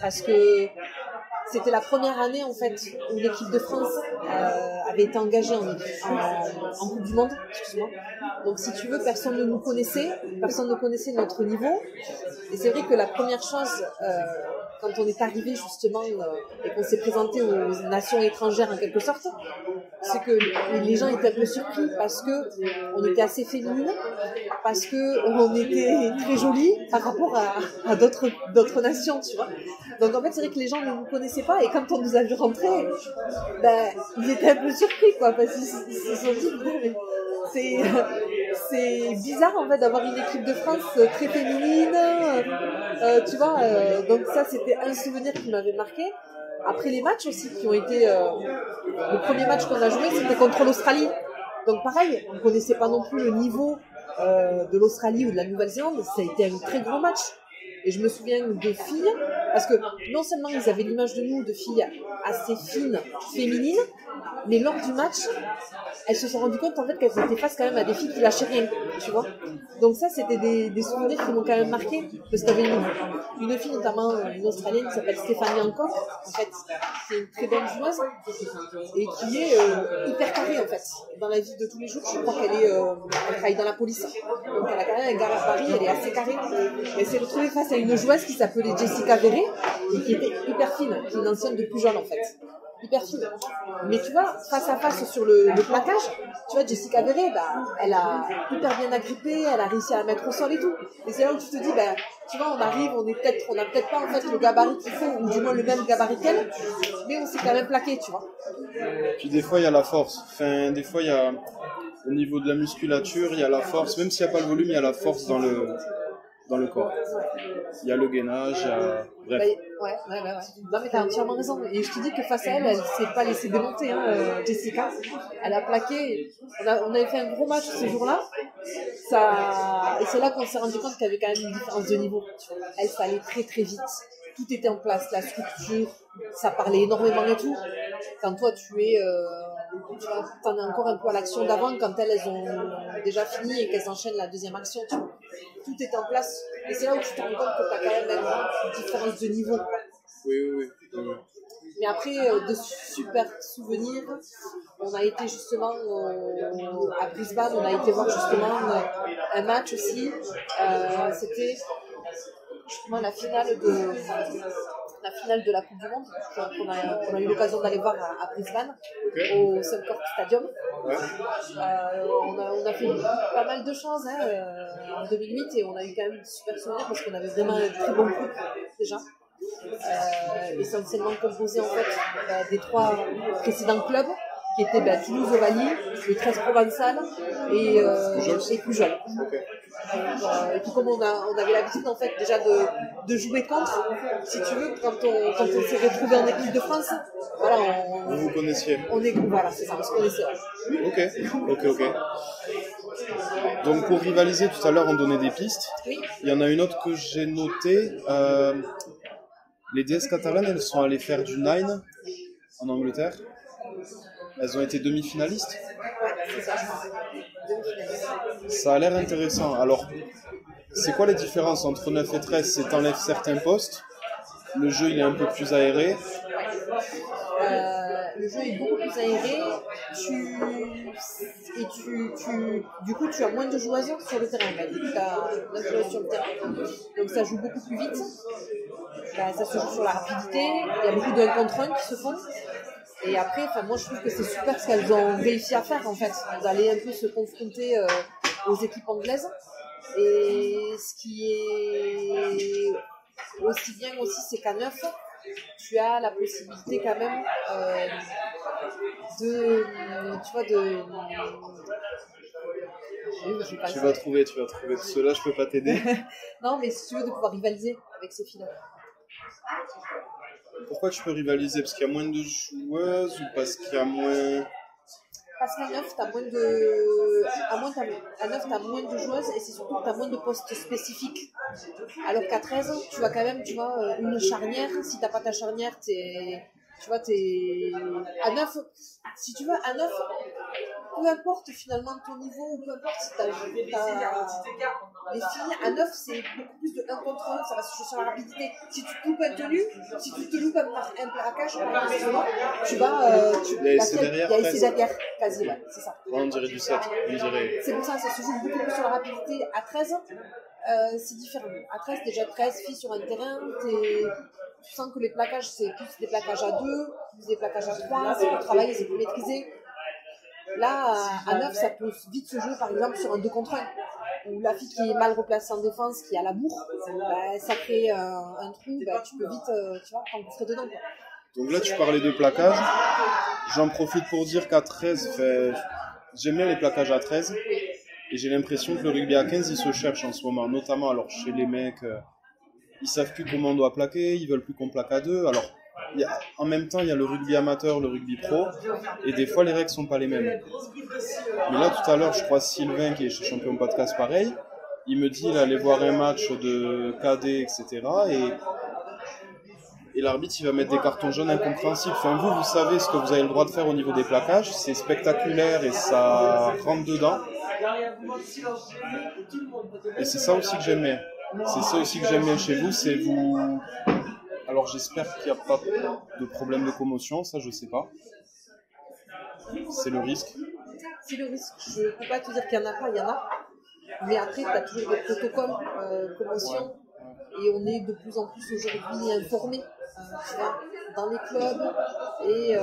parce que c'était la première année en fait où l'équipe de France avait été engagée en Coupe du Monde, excuse-moi. Donc si tu veux, personne ne nous connaissait, personne ne connaissait notre niveau. Et c'est vrai que la première chose, quand on est arrivé justement et qu'on s'est présenté aux nations étrangères en quelque sorte, c'est que les gens étaient un peu surpris parce que on était assez féminines, parce que on était très jolies par rapport à d'autres nations, tu vois. Donc en fait, c'est vrai que les gens ne nous connaissaient pas et quand on nous a vu rentrer, ils étaient un peu surpris, quoi, parce qu'ils se sont dit, mais c'est bizarre en fait d'avoir une équipe de France très féminine, tu vois. Donc ça, c'était un souvenir qui m'avait marqué. Après les matchs aussi qui ont été le premier match qu'on a joué, c'était contre l'Australie. Donc pareil, on ne connaissait pas non plus le niveau de l'Australie ou de la Nouvelle-Zélande. Ça a été un très grand match. Et je me souviens de filles, parce que non seulement ils avaient l'image de nous, de filles assez fines, féminines, mais lors du match, elles se sont rendues compte en fait qu'elles étaient face quand même à des filles qui lâchaient rien, tu vois. Donc ça, c'était des souvenirs qui m'ont quand même marqué, parce qu'il y avait une fille, notamment une Australienne qui s'appelle Stéphanie Hancock, en fait, qui est une très bonne joueuse, et qui est hyper carrée en fait. Dans la vie de tous les jours, je crois elle travaille dans la police. Donc elle a quand même un gabarit, elle est assez carrée. Elle s'est retrouvée face à une joueuse qui s'appelait Jessica Verret, et qui était hyper fine, qui est une ancienne de Pujol en fait. Hyper fine. Mais tu vois, face à face sur le plaquage, tu vois, Jessica Verret, elle a hyper bien agrippé, elle a réussi à la mettre au sol et tout. Et c'est là où tu te dis, tu vois, on arrive, on n'a peut-être pas en fait le gabarit qu'il faut, ou du moins le même gabarit qu'elle, mais on s'est quand même plaqué, tu vois. Puis des fois, il y a la force. Enfin, des fois, il y a au niveau de la musculature, il y a la force. Même s'il n'y a pas le volume, il y a la force dans le corps. Il y a le gainage, il y a... Bref. Ouais. Non, mais t'as entièrement raison. Et je te dis que face à elle, elle s'est pas laissée démonter, Jessica. Elle a plaqué. On avait fait un gros match ce jour-là. Et c'est là qu'on s'est rendu compte qu'il y avait quand même une différence de niveau. Elle, ça allait très très vite. Tout était en place, la structure, ça parlait énormément et tout. Quand toi, t'en es encore un peu à l'action d'avant, quand elles ont déjà fini et qu'elles enchaînent la deuxième action, tu vois. Tout est en place. Et c'est là où tu te rends compte que tu as quand même une différence de niveau. Oui. Mais après, de super souvenirs, on a été justement à Brisbane, on a été voir justement un match aussi. C'était justement la finale de la Coupe du Monde qu'on a eu l'occasion d'aller voir à Brisbane, au Suncorp Stadium. On a fait pas mal de choses en 2008 et on a eu quand même de super souvenirs parce qu'on avait vraiment un très bon groupe déjà. Essentiellement composé en fait des 3 précédents clubs qui étaient Toulouse Ovalie, le 13 Provençal et Pujol. Et puis comme on avait l'habitude en fait déjà de jouer contre, si tu veux, quand on s'est retrouvé en équipe de France, voilà, vous vous connaissiez. Voilà, c'est ça, on se connaissait. Ok. Donc pour rivaliser, tout à l'heure on donnait des pistes. Oui. Il y en a une autre que j'ai notée. Les DS catalanes, elles sont allées faire du 9 en Angleterre. Elles ont été demi-finalistes. Ouais, c'est ça, je pense. Demi-finalistes. Ça a l'air intéressant. Alors, c'est quoi les différences entre 9 et 13? C'est t'enlèves certains postes. Le jeu, il est un peu plus aéré. Le jeu est beaucoup plus aéré. Du coup, tu as moins de joueuses sur le terrain. Tu as 9 joueuses sur le terrain. Donc, ça joue beaucoup plus vite. Ça se joue sur la rapidité. Il y a beaucoup de 1 contre 1 qui se font. Et après, moi je trouve que c'est super ce qu'elles ont réussi à faire en fait, d'aller un peu se confronter aux équipes anglaises. Et ce qui est aussi bien aussi, c'est qu'à 9, tu as la possibilité quand même Tu vas trouver. Cela, je peux pas t'aider. Non, mais si tu veux, de pouvoir rivaliser avec ces filles-là. Pourquoi tu peux rivaliser? Parce qu'il y a moins de joueuses ou parce qu'il y a moins... Parce qu'à 9, t'as moins de joueuses et c'est surtout que t'as moins de postes spécifiques. Alors qu'à 13, tu vas quand même, tu vois, une charnière. Si t'as pas ta charnière, t'es à 9. Si tu veux, à 9, peu importe finalement ton niveau, ou peu importe si t'as les filles, à 9, c'est beaucoup plus de 1 contre 1, ça va se jouer sur la rapidité. Si tu te loupes un tenue, si tu te loupes un plaquage, tu vas... Il y a essai derrière, il y a essai derrière, quasi, ouais, c'est ça. Ouais, on dirait du 7, on dirait... C'est pour ça, ça se joue beaucoup plus sur la rapidité. À 13, c'est différent. À 13, déjà 13 filles sur un terrain, tu sens que les plaquages, c'est plus des plaquages à 2, plus des plaquages à 3, c'est plus travaillé, c'est plus maîtrisé. Là, à 9, ça peut vite se jouer, par exemple, sur un 2 contre 1. Où la fille qui est mal replacée en défense, qui a la bourre, ça crée un trou, tu peux vite t'engouffrer dedans. Quoi. Donc là, tu parlais de plaquage. J'en profite pour dire qu'à 13, j'aime bien les plaquages à 13. Et j'ai l'impression que le rugby à 15, il se cherche en ce moment. Notamment, alors, chez les mecs, ils savent plus comment on doit plaquer, ils veulent plus qu'on plaque à 2. Alors, en même temps, il y a le rugby amateur, le rugby pro, et des fois, les règles sont pas les mêmes. Mais là, tout à l'heure, je crois Sylvain, qui est chez Champion Podcast, pareil, il me dit, il allait voir un match de cadet, etc., et l'arbitre, il va mettre des cartons jaunes incompréhensibles. Enfin, vous savez ce que vous avez le droit de faire au niveau des plaquages, c'est spectaculaire et ça rentre dedans. Et c'est ça aussi que j'aime bien. C'est ça aussi que j'aime bien chez vous, c'est vous... Alors j'espère qu'il n'y a pas de problème de commotion, ça je sais pas. C'est le risque. C'est le risque. Je ne peux pas te dire qu'il n'y en a pas, il y en a. Mais après, tu as toujours des protocoles commotion. Ouais. Et on est de plus en plus aujourd'hui informés, tu vois, dans les clubs. Et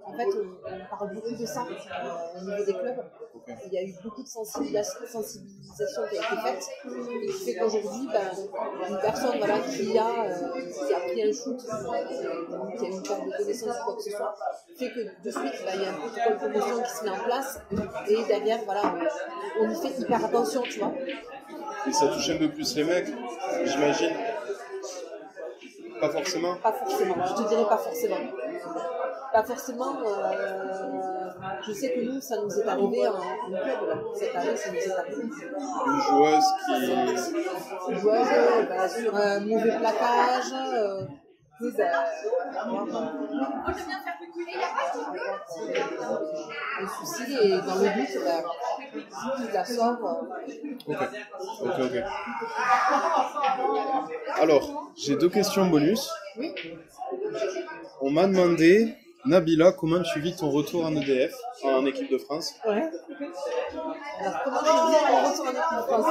en fait, on parle beaucoup de ça au niveau des clubs. Okay. Il y a eu beaucoup de sensibilisation qui a été faite et qui fait qu'aujourd'hui, une personne qui a pris un shoot, qui a une perte de connaissance ou quoi que ce soit, fait que de suite, il y a un protocole de promotion qui se met en place et derrière, on y fait hyper attention, tu vois. Et ça touche un peu plus les mecs, j'imagine. Pas forcément. Pas forcément, je te dirais pas forcément. Pas forcément. Je sais que nous, ça nous est arrivé en club, là. Cette année, ça nous est arrivé. Une joueuse Une joueuse, sur un mauvais plaquage, un souci, et dans le but, tu la sors. Ok. Alors, j'ai 2 questions bonus. Oui. On m'a demandé, Nabila, comment tu vis ton retour en EDF, en équipe de France? Ouais. Alors, comment je vis mon retour en équipe de France?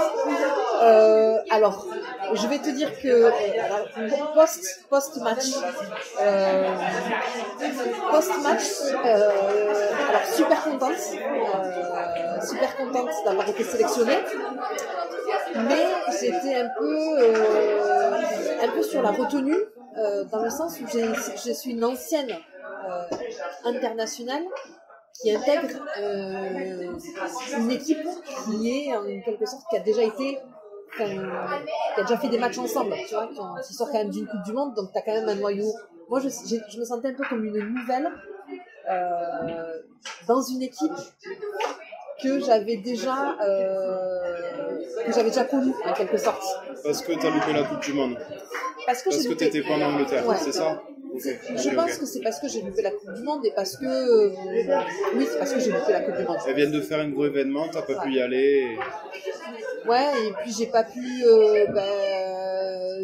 Alors, je vais te dire que post-match, alors super contente d'avoir été sélectionnée, mais j'étais un peu sur la retenue, dans le sens où je suis une ancienne internationale qui intègre une équipe qui est en quelque sorte qui a déjà fait des matchs ensemble, tu vois, qui sort quand même d'une Coupe du Monde, donc tu as quand même un noyau. Moi, je me sentais un peu comme une nouvelle dans une équipe que j'avais déjà connue en quelque sorte. Parce que tu as loupé la Coupe du Monde. Parce que tu n'étais pas en Angleterre, ouais. C'est ça? Je pense que c'est parce que j'ai loupé la Coupe du Monde et parce que... oui, c'est parce que j'ai loupé la Coupe du Monde. Elles viennent de faire un gros événement, t'as pas pu y aller. Ouais, et puis j'ai pas pu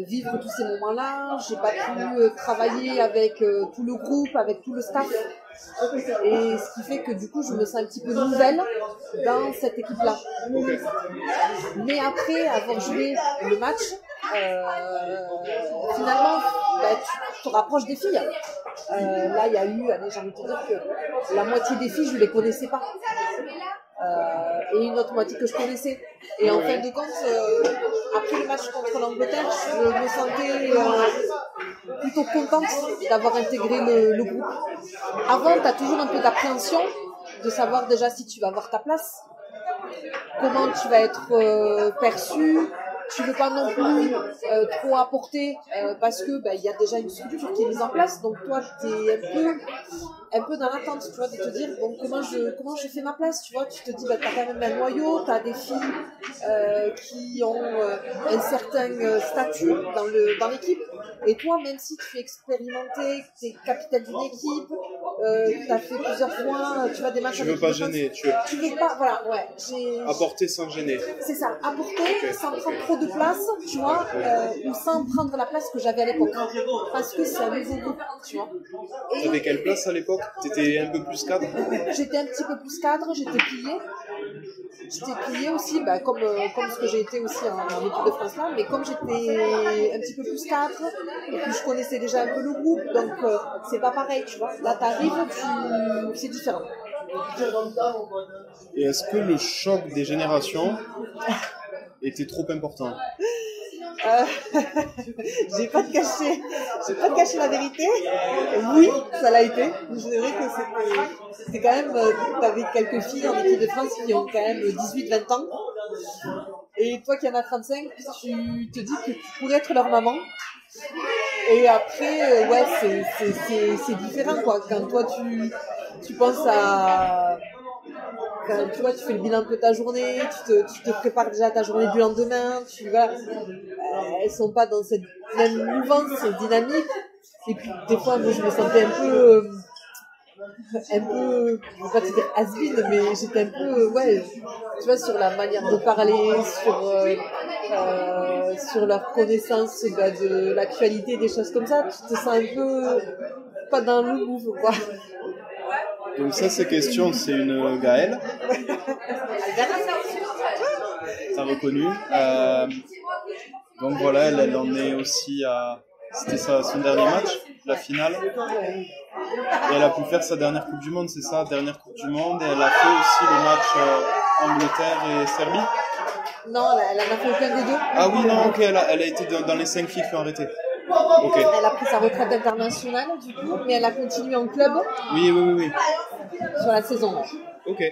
vivre tous ces moments-là, j'ai pas pu travailler avec tout le groupe, avec tout le staff. Et ce qui fait que du coup, je me sens un petit peu nouvelle dans cette équipe-là. Okay. Mais après avoir joué le match, finalement, tu te rapproches des filles. Là, il y a eu, j'ai envie de te dire que la moitié des filles, je ne les connaissais pas. Et une autre moitié que je connaissais. Et en fin de compte, après le match contre l'Angleterre, je me sentais plutôt contente d'avoir intégré le groupe. Avant, tu as toujours un peu d'appréhension de savoir déjà si tu vas avoir ta place, comment tu vas être perçu, tu veux pas non plus trop apporter parce que il y a déjà une structure qui est mise en place, donc toi t'es un peu dans l'attente, tu vois, de te dire bon comment je fais ma place, tu vois, tu te dis t'as quand même un noyau, t'as des filles qui ont un certain statut dans l'équipe, et toi même si tu fais expérimenter, que t'es capitaine d'une équipe, t'as fait plusieurs fois, tu vois, des matchs. Tu veux pas gêner, tu veux pas, voilà, ouais, apporter sans gêner. C'est ça, apporter sans prendre trop de place, tu vois, ou sans prendre la place que j'avais à l'époque, parce que c'est un nouveau groupe, tu vois. Et t'avais quelle place à l'époque? T'étais un peu plus cadre? J'étais un petit peu plus cadre, j'étais pliée. J'étais pliée aussi, comme ce que j'ai été aussi en équipe de France là, mais comme j'étais un petit peu plus cadre, et puis je connaissais déjà un peu le groupe, donc c'est pas pareil, tu vois. Là t'arrives, c'est différent. Et est-ce que le choc des générations était trop important? J'ai pas de cacher la vérité. Oui, ça l'a été. Je dirais que c'était quand même, t'avais quelques filles en équipe de France qui ont quand même 18-20 ans. Et toi qui en as 35, tu te dis que tu pourrais être leur maman. Et après, ouais, c'est différent, quoi. Quand toi tu penses à... Quand, tu vois, tu fais le bilan de ta journée, tu te prépares déjà ta journée du lendemain, voilà. Elles sont pas dans cette même mouvance, cette dynamique. Et puis, des fois, moi, je me sentais un peu, je veux pas te dire has-been, mais j'étais un peu, ouais, tu vois, sur la manière de parler, sur leur connaissance de l'actualité, des choses comme ça. Tu te sens un peu pas dans le move, quoi. Donc ça, c'est question, c'est une Gaëlle. T'as reconnu. Donc voilà, elle en est aussi à... C'était son dernier match, la finale. Et elle a pu faire sa dernière Coupe du Monde, c'est ça, dernière Coupe du Monde. Et elle a fait aussi le match Angleterre et Serbie. Non, elle en a fait aucun des deux. Ah oui, non, ok, elle a été dans les 5 filles qui ont arrêté. Okay. Elle a pris sa retraite internationale, du coup, mais elle a continué en club. Oui. Sur la saison. Ok.